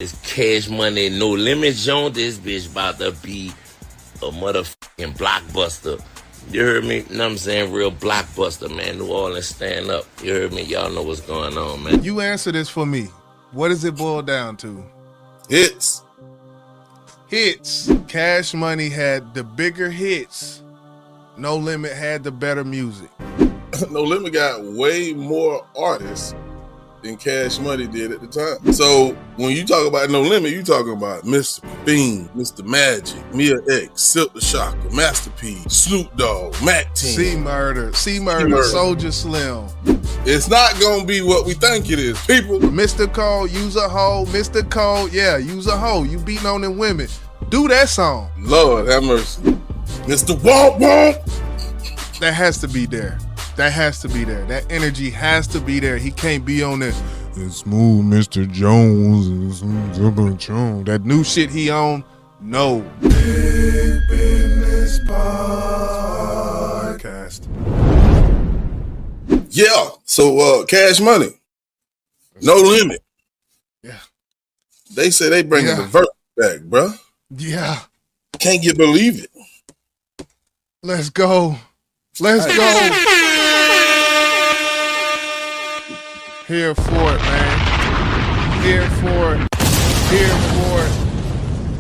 It's Cash Money, No Limit Jones. This bitch about to be a motherfucking blockbuster. You heard me? You know what I'm saying? Real blockbuster, man. New Orleans, stand up. You heard me? Y'all know what's going on, man. You answer this for me. What does it boil down to? Hits. Hits. Cash Money had the bigger hits. No Limit had the better music. No Limit got way more artists than Cash Money did at the time. So when you talk about No Limit, you talking about Mr. Bean, Mr. Magic, Mia X, Silkk the Shocker, Master P, Snoop Dogg, Mac 10. C Murder, Soulja Slim. It's not gonna be what we think it is, people. Mystikal, use a hoe. Mystikal, yeah, use a hoe. You beating on them women. Do that song. Lord have mercy. Mr. Womp Womp. That has to be there. That has to be there. That energy has to be there. He can't be on this. It's smooth, Mr. Jones. That new shit he on, no. Big Business Podcast. Yeah. So Cash Money. No Limit. Yeah. They say they bringing the verse back, bruh. Yeah. Can't you believe it? Let's go. Let's go. Here for it, man. Here for it. Here for it.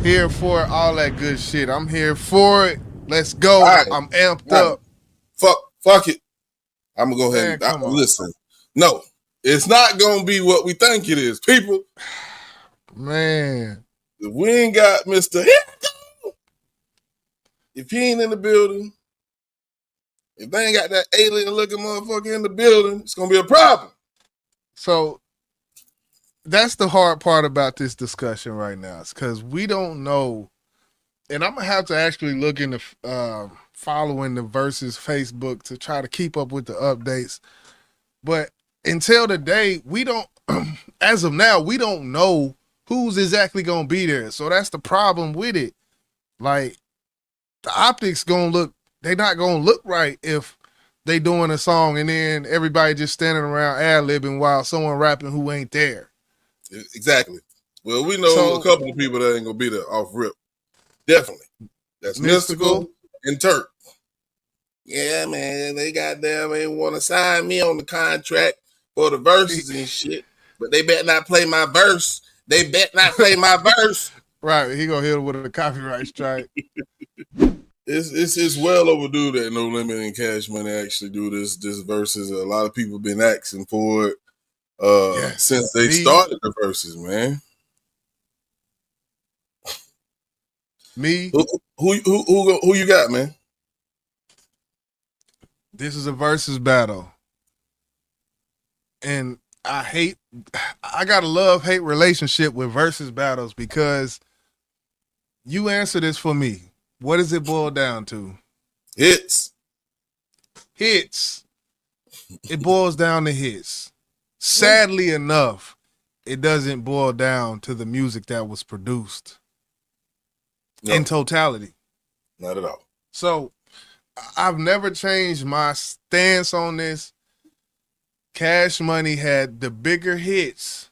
Here for it. All that good shit. I'm here for it. Let's go. Right. I'm amped up. Fuck it. I'm gonna go ahead and listen. No, it's not gonna be what we think it is, people. Man. If we ain't got Mr. If he ain't in the building, if they ain't got that alien looking motherfucker in the building, it's gonna be a problem. So that's the hard part about this discussion right now. It's because we don't know, and I'm gonna have to actually look into following the Verzuz Facebook to try to keep up with the updates. But until today, we don't, as of now, we don't know who's exactly gonna be there. So that's the problem with it. Like, the optics they're not gonna look right if they doing a song and then everybody just standing around ad-libbing while someone rapping who ain't there. Exactly. Well, we know a couple of people that ain't gonna be there off rip. Definitely. That's Mystikal and Turk. Yeah, man, they ain't want to sign me on the contract for the verses and shit, but they better not play my verse. They better not play my verse. Right, he gonna hit him with a copyright strike. It's well overdue that No Limit and Cash Money actually do this verses. A lot of people been asking for it since they started the verses, man. Me? Who you got, man? This is a versus battle. And I got a love-hate relationship with versus battles because you answer this for me. What does it boil down to? Hits. Hits. It boils down to hits. Sadly enough, it doesn't boil down to the music that was produced in totality. Not at all. So I've never changed my stance on this. Cash Money had the bigger hits.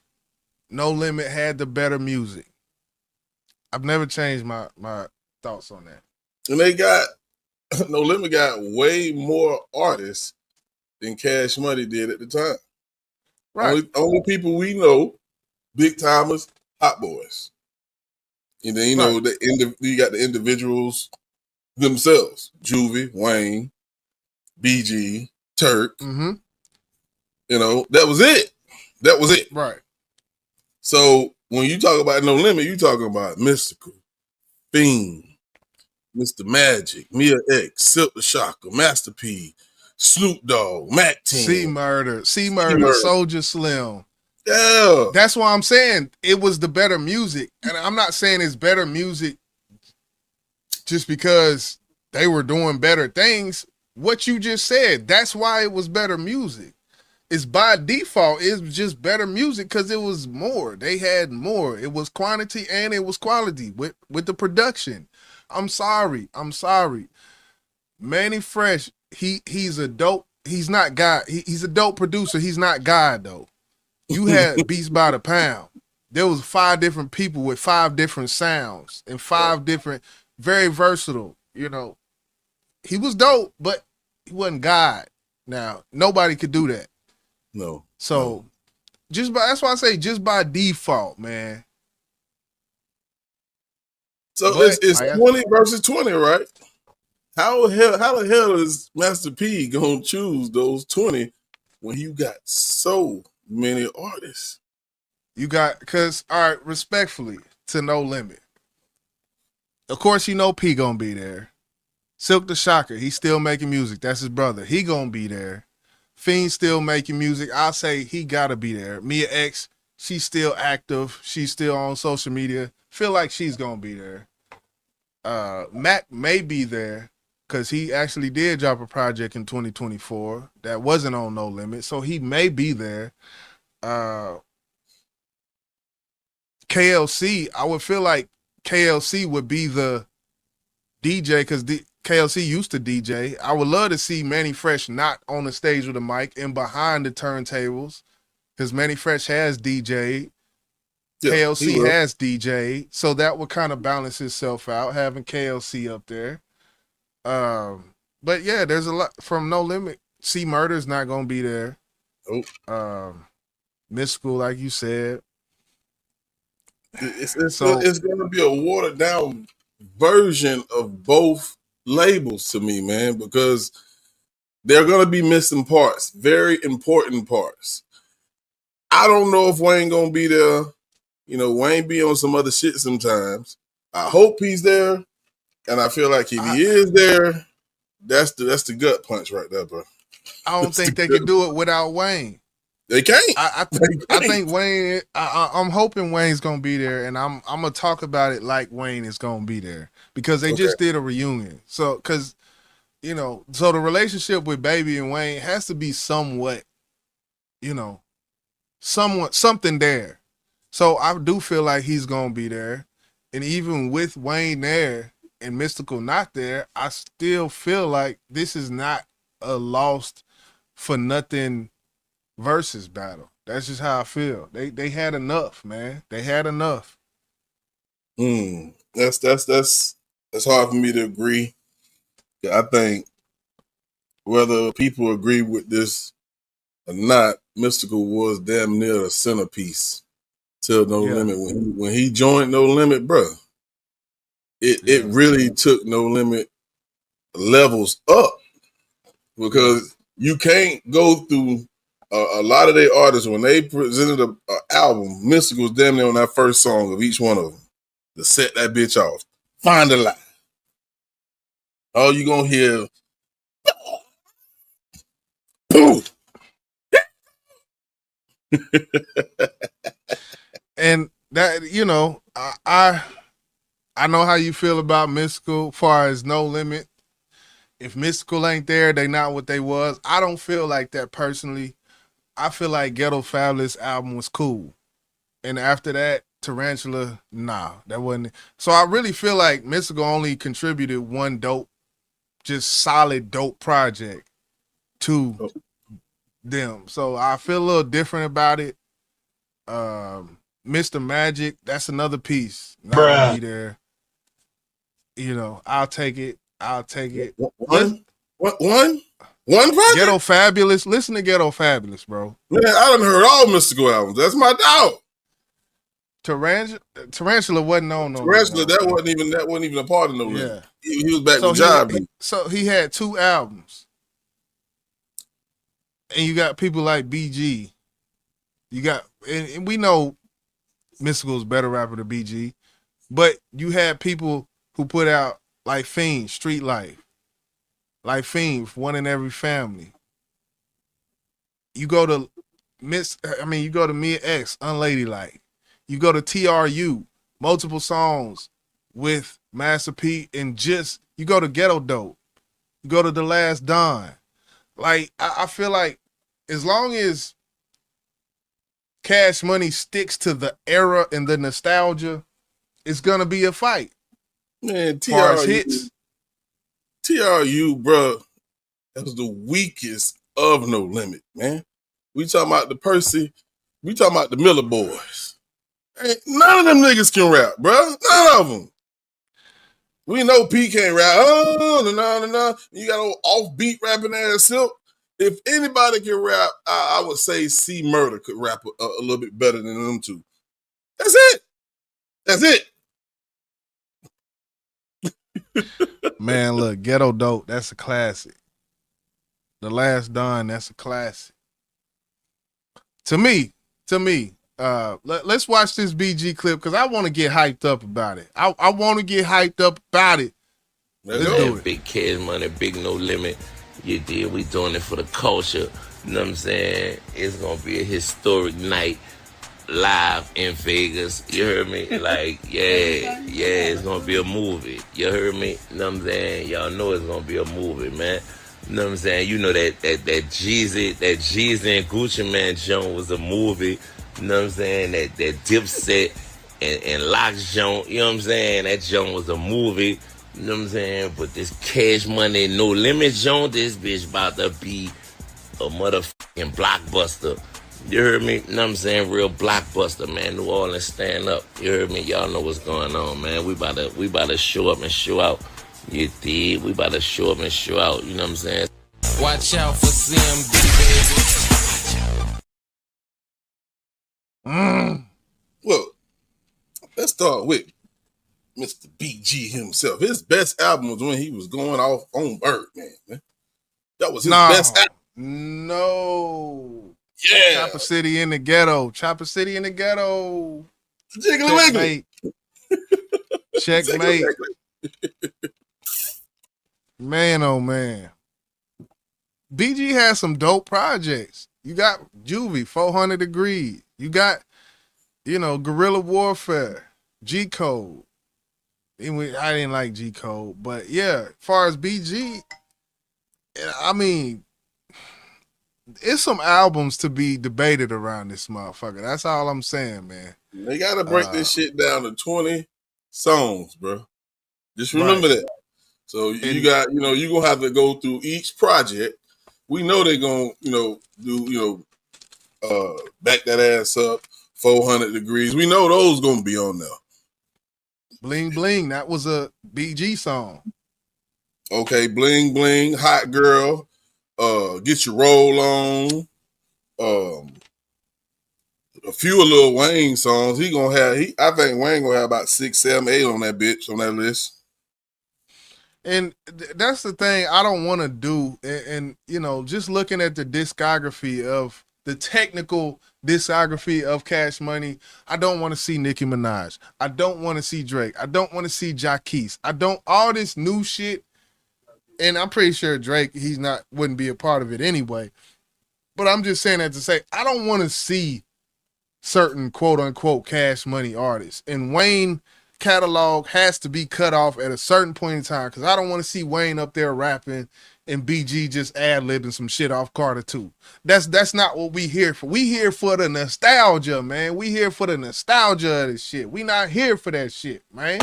No Limit had the better music. I've never changed my thoughts on that. And No Limit got way more artists than Cash Money did at the time. Right. Only people we know, big timers, hot boys. And then you know you got the individuals themselves. Juvie, Wayne, BG, Turk. Mm-hmm. You know, that was it. That was it. Right. So when you talk about No Limit, you talking about Mystikal, Bean, Mr. Magic, Mia X, Silkk the Shocker, Master P, Snoop Dogg, Mac 10. C Murder, Soulja Slim. Yeah. That's why I'm saying it was the better music. And I'm not saying it's better music just because they were doing better things. What you just said, that's why it was better music. It's by default, it was just better music because it was more. They had more. It was quantity and it was quality with the production. I'm sorry. Manny Fresh, he's a dope. He's not God. He's a dope producer. He's not God though. You had Beats by the Pound. there was 5 different people with 5 different sounds and 5 different, very versatile. You know, he was dope, but he wasn't God. Now nobody could do that. No. So that's why I say just by default, man. So it's 20 versus 20, right? How the hell is Master P gonna choose those 20 when you got so many artists? You got, because, all right, respectfully, to No Limit. Of course, you know P gonna be there. Silkk the Shocker, he's still making music. That's his brother. He gonna be there. Fiend still making music. I'll say he gotta be there. Mia X, she's still active. She's still on social media. Feel like she's gonna be there. Mac may be there because he actually did drop a project in 2024 that wasn't on No Limit, so he may be there. KLC, I would feel like KLC would be the DJ because KLC used to DJ. I would love to see Manny Fresh not on the stage with a mic and behind the turntables because Manny Fresh has DJ. Yeah, KLC has DJ, so that would kind of balance itself out, having KLC up there. But yeah, there's a lot from No Limit. C Murder's not gonna be there. Mystikal, like you said. It's gonna be a watered down version of both labels to me, man, because they're gonna be missing parts, very important parts. I don't know if Wayne gonna be there. You know, Wayne be on some other shit sometimes. I hope he's there, and I feel like if he is there, that's the gut punch right there, bro. I don't think they can do it without Wayne. They can't. I think Wayne. I'm hoping Wayne's gonna be there, and I'm gonna talk about it like Wayne is gonna be there because they just did a reunion. So, because so the relationship with Baby and Wayne has to be somewhat, something there. So I do feel like he's gonna be there, and even with Wayne there and Mystikal not there, I still feel like this is not a lost for nothing versus battle. That's just how I feel. They had enough, man. They had enough. That's hard for me to agree. I think whether people agree with this or not, Mystikal was damn near a centerpiece to No Limit. When he joined No Limit, bro, it really took No Limit levels up because you can't go through a lot of their artists when they presented an album. Mystikal was damn near on that first song of each one of them to set that bitch off. Find a lie. All you gonna hear, boom. And that, I know how you feel about Mystikal as far as No Limit. If Mystikal ain't there, they not what they was. I don't feel like that personally. I feel like Ghetto Fabulous album was cool. And after that, Tarantula, nah, that wasn't. So I really feel like Mystikal only contributed one dope, just solid dope project to them. So I feel a little different about it. Mr. Magic, that's another piece. Not gonna be there. I'll take it. One project? Ghetto Fabulous. Listen to Ghetto Fabulous, bro. Man, I done heard all Mystikal albums. That's my dog. Tarantula wasn't on no. Tarantula, that wasn't even a part of No Limit. He was back with Job. So he had 2 albums. And you got people like BG. You got, and we know Mystikal's better rapper than BG, but you had people who put out like Fiend, Street Life, like Fiend, One in Every Family. You go to Mia X, Unladylike. You go to TRU, multiple songs with Master P, and you go to Ghetto Dope. You go to The Last Don. Like, I feel like as long as Cash Money sticks to the era and the nostalgia, it's gonna be a fight. Man, TRU, bro, that was the weakest of No Limit, man. We talking about the Percy, we talking about the Miller Boys. None of them niggas can rap, bro. None of them. We know P can't rap. No. You got old offbeat rapping ass Silkk. If anybody can rap, I would say C Murder could rap a little bit better than them two. That's it. That's it. Man, look, Ghetto Dope, that's a classic. The Last Don, that's a classic. To me, let's watch this BG clip because I want to get hyped up about it. I want to get hyped up about it. Let's do it. Big Cash Money, big No Limit. You did. We doing it for the culture. You know what I'm saying? It's gonna be a historic night live in Vegas. You heard me? Like, yeah, it's gonna be a movie. You heard me? You know what I'm saying? Y'all know it's gonna be a movie, man. You know what I'm saying? You know that Jeezy and Gucci Man joint was a movie. You know what I'm saying? That Dipset and Locks joint, you know what I'm saying? That joint was a movie. You know what I'm saying? But this Cash Money, No Limit joint, this bitch about to be a motherfucking blockbuster. You heard me? You know what I'm saying? Real blockbuster, man. New Orleans, stand up. You heard me? Y'all know what's going on, man. We about to show up and show out. You did. We about to show up and show out. You know what I'm saying? Watch out for CMD, Mm. Look, let's start with Mr. BG himself. His best album was when he was going off on Birdman, man. That was his best album. No. Yeah. Chopper City in the Ghetto. Chopper City in the Ghetto. Jiggly Wiggly. Checkmate. Man, oh man. BG has some dope projects. You got Juvie, 400 Degrees. You got, Guerrilla Warfare, G Code. I didn't like G Code, but yeah, as far as BG, I mean, it's some albums to be debated around this motherfucker. That's all I'm saying, man. They gotta break this shit down to 20 songs, bro. Just remember that. So you got, you're gonna have to go through each project. We know they're gonna, do, back that ass up, 400 Degrees. We know those gonna be on there. Bling Bling, that was a BG song. Okay, Bling Bling, Hot Girl, Get Your Roll On, a few of Lil Wayne songs. I think Wayne gonna have about 6, 7, 8 on that bitch, on that list. And that's the thing I don't want to do. And just looking at the discography of the technical discography of Cash Money, I don't want to see Nicki Minaj. I don't want to see Drake. I don't want to see Jacquees. All this new shit. And I'm pretty sure Drake, wouldn't be a part of it anyway. But I'm just saying that to say, I don't want to see certain quote unquote Cash Money artists. And Wayne catalog has to be cut off at a certain point in time because I don't want to see Wayne up there rapping and BG just ad-libbing some shit off Carter 2. That's not what we here for. We here for the nostalgia, man. We here for the nostalgia of this shit. We not here for that shit, man.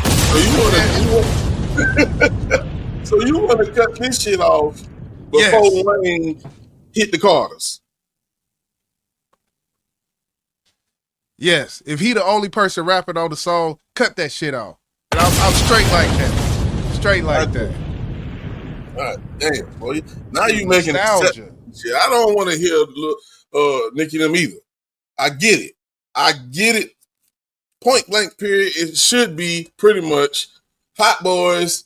So you want to cut this shit off before Wayne hit the Carters? Yes, if he the only person rapping on the song, cut that shit off. And I'm straight like that. Straight like that. All right, damn, boy. Now you making nostalgia. Shit. I don't want to hear Nicki them either. I get it. Point blank period. It should be pretty much Hot Boys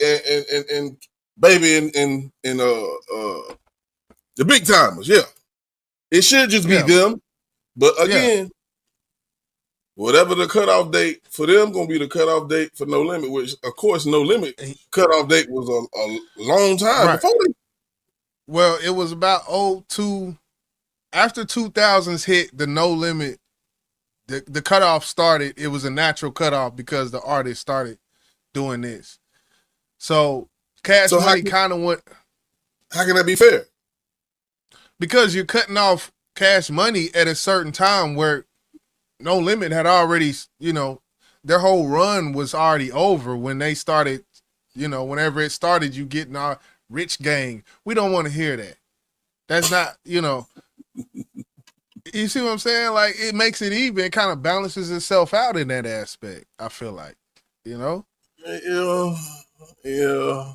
and Baby and the Big Timers. Yeah, it should just be them. But again. Whatever the cutoff date for them gonna be the cutoff date for No Limit, which of course No Limit cutoff date was a long time before they. Well, it was about 02 after 2000s hit the No Limit. The cutoff started. It was a natural cutoff because the artist started doing this. So Cash Money kind of went. How can that be fair? Because you're cutting off Cash Money at a certain time where No Limit had already, their whole run was already over when they started, whenever it started, you getting our rich gang. We don't want to hear that. That's not, You see what I'm saying? Like it makes it even. It kind of balances itself out in that aspect. I feel like, you know. Yeah.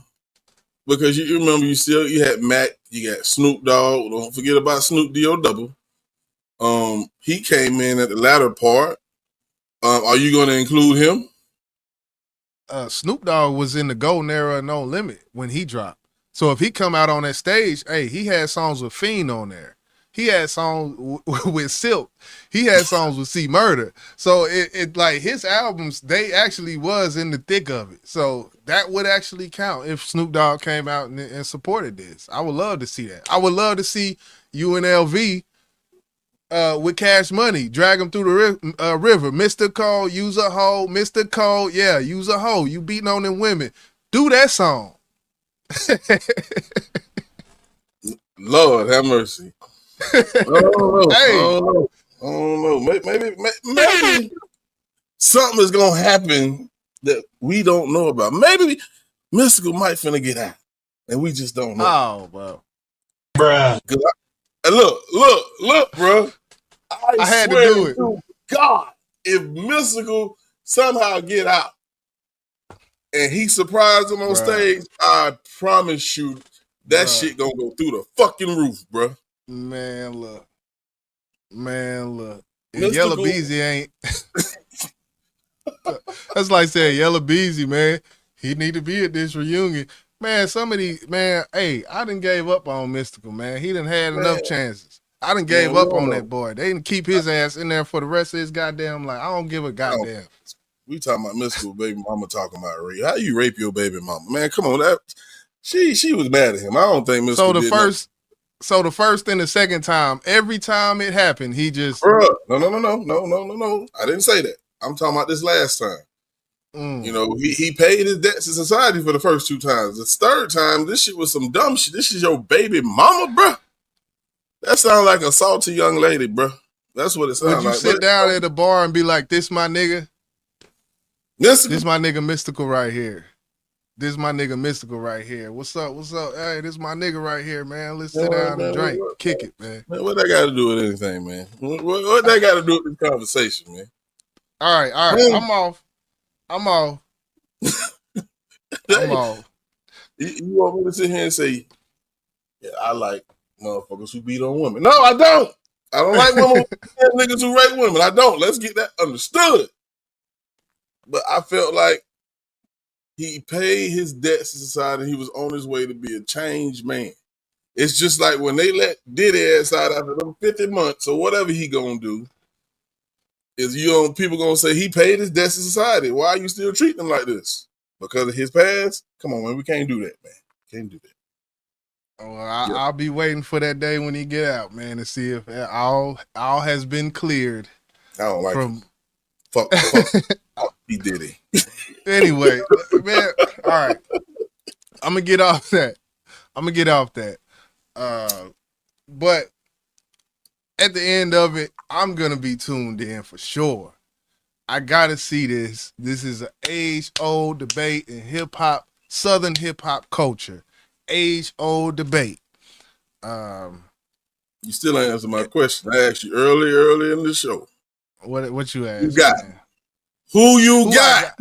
Because you remember you had Mac, you got Snoop Dogg. Don't forget about Snoop D-O double. He came in at the latter part. Are you going to include him? Snoop Dogg was in the golden era of No Limit when he dropped. So if he come out on that stage, hey, he had songs with Fiend on there. He had songs with Silkk. He had songs with C Murder. So it like his albums, they actually was in the thick of it. So that would actually count if Snoop Dogg came out and supported this. I would love to see that. I would love to see UNLV with Cash Money, drag him through the river. Mystikal, use a hoe. Mystikal, yeah, use a hoe. You beating on them women. Do that song. Lord have mercy. I don't know. Maybe something is gonna happen that we don't know about. Maybe Mystikal might finna get out, and we just don't know. Oh, well, bruh. Look, bro. I had to swear do it. to God, if Mystikal somehow get out and he surprised him on stage, I promise you that shit gonna go through the fucking roof, bro. Man, look. If Yellow Beezy ain't. That's like saying Yellow Beezy, man. He need to be at this reunion. Man, hey, I done gave up on Mystikal, man. He done had enough chances. I done gave up on that boy. They didn't keep his ass in there for the rest of his goddamn life. I don't give a goddamn. We talking about Mystikal baby mama talking about rape. How you rape your baby mama? Man, come on. That she was mad at him. I don't think Mystikal did nothing. So the first and the second time, every time it happened, he just No. I didn't say that. I'm talking about this last time. You know, he paid his debts to society for the first 2 times. The third time, this shit was some dumb shit. This is your baby mama, bro. That sounds like a salty young lady, bro. That's what it sounds like. Would you sit down at a bar and be like, "This my nigga, this my nigga Mystikal right here. This my nigga Mystikal right here. What's up? Hey, this my nigga right here, man. Let's sit down and drink, kick it, man." What that got to do with anything, man? What that got to do with this conversation, man? All right. I'm off. I'm off. You want me to sit here and say, "Yeah, I like motherfuckers who beat on women"? No, I don't. I don't like women niggas who rape women. I don't. Let's get that understood. But I felt like he paid his debts to society. He was on his way to be a changed man. It's just like when they let Diddy ass out after them 50 months or whatever he gonna do, is people gonna say he paid his debts to society. Why are you still treating him like this? Because of his past? Come on, man. We can't do that, man. Can't do that. Well, I'll be waiting for that day when he get out, man, to see if all has been cleared. I don't like him. Fuck. He did it. Anyway, man, all right. I'm gonna get off that. But at the end of it, I'm gonna be tuned in for sure. I gotta see this. This is an age-old debate in hip-hop, Southern hip-hop culture. Age-old debate. You still ain't answered my question. I asked you early in the show. What you asked? You got? Man? Who you got?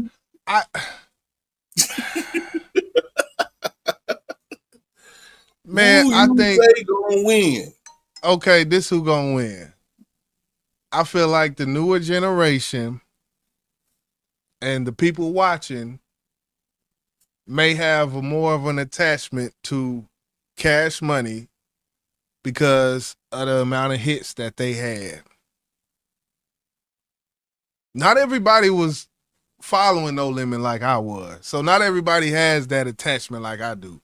Man, I think they gonna win. Okay, this who gonna win. I feel like the newer generation and the people watching may have more of an attachment to Cash Money because of the amount of hits that they had. Not everybody was following No Limit like I was. So not everybody has that attachment like I do.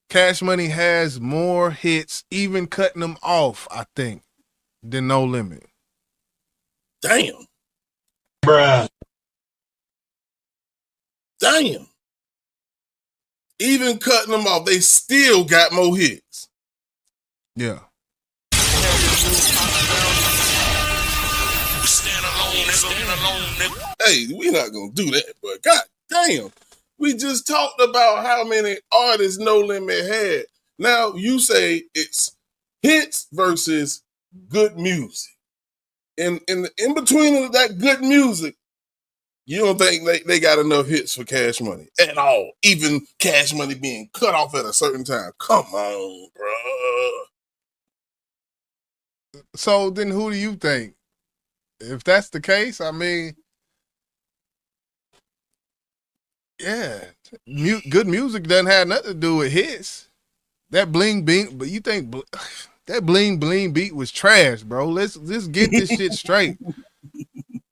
Cash Money has more hits, even cutting them off, I think, than No Limit. Damn. Bruh. Damn. Even cutting them off, they still got more hits. Yeah. Hey, we're not gonna do that, but god damn. We just talked about how many artists No Limit had. Now you say it's hits versus good music. In between of that good music, you don't think they got enough hits for Cash Money at all? Even Cash Money being cut off at a certain time. Come on, bro. So then who do you think? If that's the case, I mean, yeah, good music doesn't have nothing to do with hits. That bling bing, but you think that bling bling beat was trash, bro? Let's get this shit straight.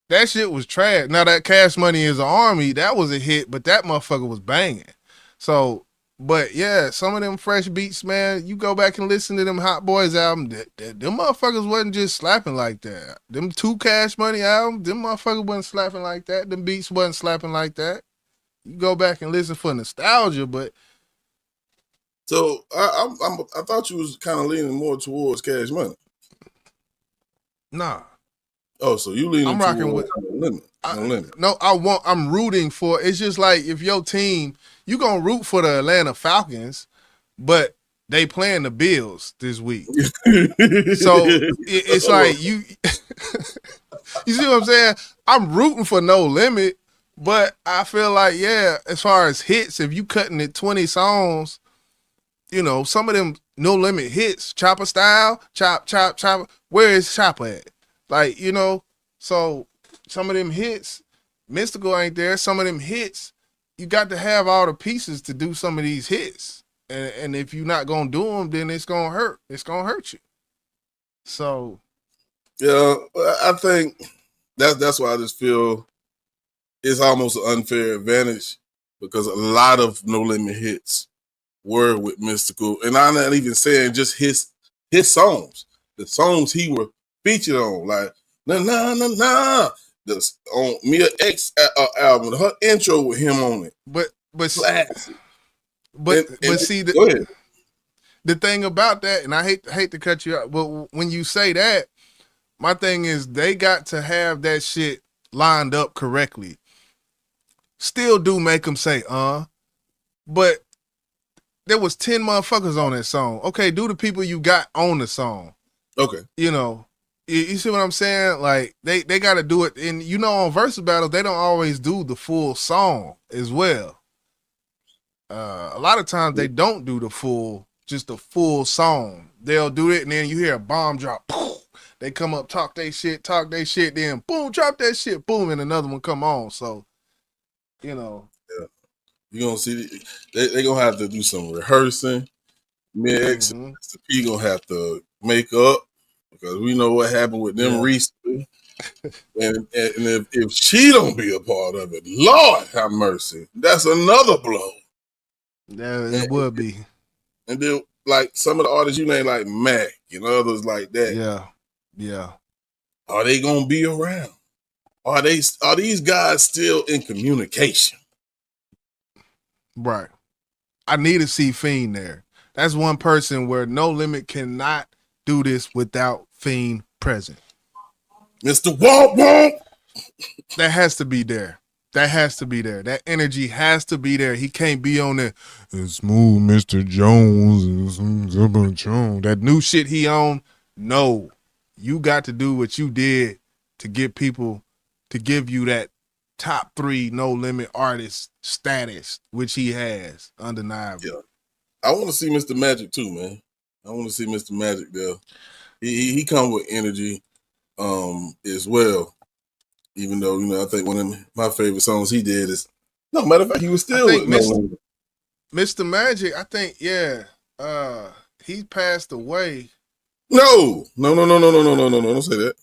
That shit was trash. Now that Cash Money is an Army, that was a hit, but that motherfucker was banging. So, but yeah, some of them fresh beats, man, you go back and listen to them Hot Boys album, them motherfuckers wasn't just slapping like that. Them 2 Cash Money albums, them motherfuckers wasn't slapping like that. Them beats wasn't slapping like that. You go back and listen for nostalgia, but so I thought you was kind of leaning more towards Cash Money. Nah. Oh, so you leaning I'm rocking towards with Limit. No, I'm rooting for. It's just like if your team, you gonna root for the Atlanta Falcons, but they playing the Bills this week. So it's like you you see what I'm saying? I'm rooting for No Limit, but I feel like, yeah, as far as hits, if you cutting it 20 songs, you know, some of them No Limit hits, Chopper style, chop, where is Chopper at? Like, you know, so some of them hits, Mystikal ain't there. Some of them hits, you got to have all the pieces to do some of these hits. And if you're not going to do them, then it's going to hurt. It's going to hurt you. So. Yeah, I think that's why I just feel it's almost an unfair advantage because a lot of No Limit hits were with Mystikal. And I'm not even saying just his songs. The songs he were featured on, like na na na na, this on Mia X album, her intro with him on it. But classic. But see go ahead. The thing about that, and I hate to cut you out, but when you say that, my thing is they got to have that shit lined up correctly. Still do make them say but there was 10 motherfuckers on that song. Okay, do the people you got on the song. Okay. You know, you see what I'm saying? Like, they got to do it. And, you know, on Verzuz battles, they don't always do the full song as well. A lot of times they don't do the full song. They'll do it, and then you hear a bomb drop. They come up, talk they shit, then boom, drop that shit, boom, and another one come on. So, you know. Yeah. You're going to see, they're going to have to do some rehearsing. Mix and P going to have to make up because we know what happened with them recently. and if she don't be a part of it, Lord have mercy, that's another blow. Yeah, it would be. And then, like, some of the artists you name, like Mac and others like that. Yeah. Are they going to be around? Are these guys still in communication? Right. I need to see Fiend there. That's one person where No Limit cannot do this without Fiend present. Mr. Womp Womp. That has to be there. That energy has to be there. He can't be on there. Smooth Mr. Jones. That new shit he on. No. You got to do what you did to get people to give you that top 3 No Limit artist status, which he has, undeniably. Yeah. I want to see Mr. Magic too, man. I want to see Mr. Magic there. He come with energy as well. Even though, you know, I think one of my favorite songs he did is, no matter of fact, he was still with Mr. Magic, I think, he passed away. No, don't say that.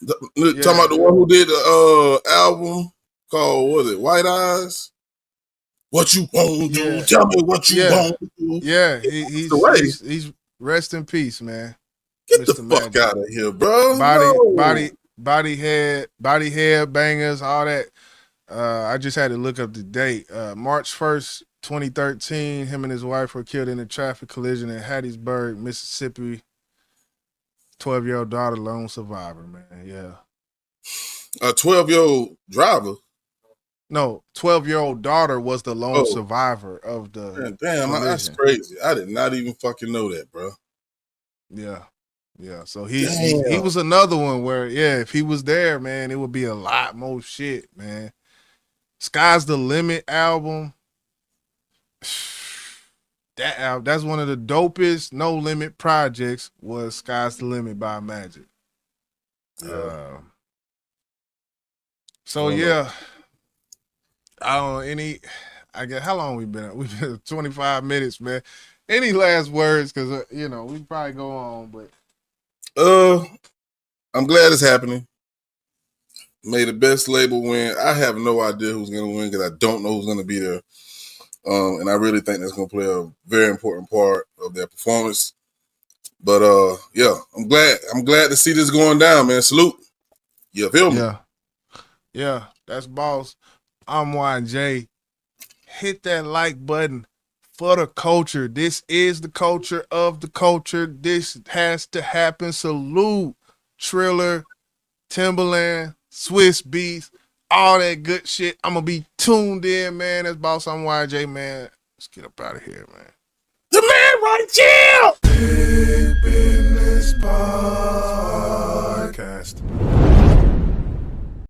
Talking about the one who did the album called, what is it, White Eyes? What you want to do? Tell me what you want to do. Yeah, he's rest in peace, man. Get Mr. the fuck out of here, bro. Body head bangers, all that. I just had to look up the date. March 1st, 2013, him and his wife were killed in a traffic collision in Hattiesburg, Mississippi. 12-year-old daughter, lone survivor, man. Yeah. A 12-year-old driver? No, 12-year-old daughter was the lone survivor of the Damn, that's crazy. I did not even fucking know that, bro. Yeah. Yeah. So he was another one where, if he was there, man, it would be a lot more shit, man. Sky's the Limit album. That album, that's one of the dopest No Limit projects, was Sky's the Limit by Magic. Yeah. So yeah. I don't know, I guess, how long we been? We've been 25 minutes, man. Any last words? Because, we probably go on, but. I'm glad it's happening. May the best label win. I have no idea who's going to win because I don't know who's going to be there. And I really think that's going to play a very important part of their performance. But, yeah, I'm glad to see this going down, man. Salute. You feel me? Yeah, that's boss. I'm YJ. Hit that like button for the culture. This is the culture of the culture. This has to happen. Salute Triller, Timberland, Swiss Beats, all that good shit. I'm going to be tuned in, man. That's boss. I'm YJ, man. Let's get up out of here, man. The man right chill.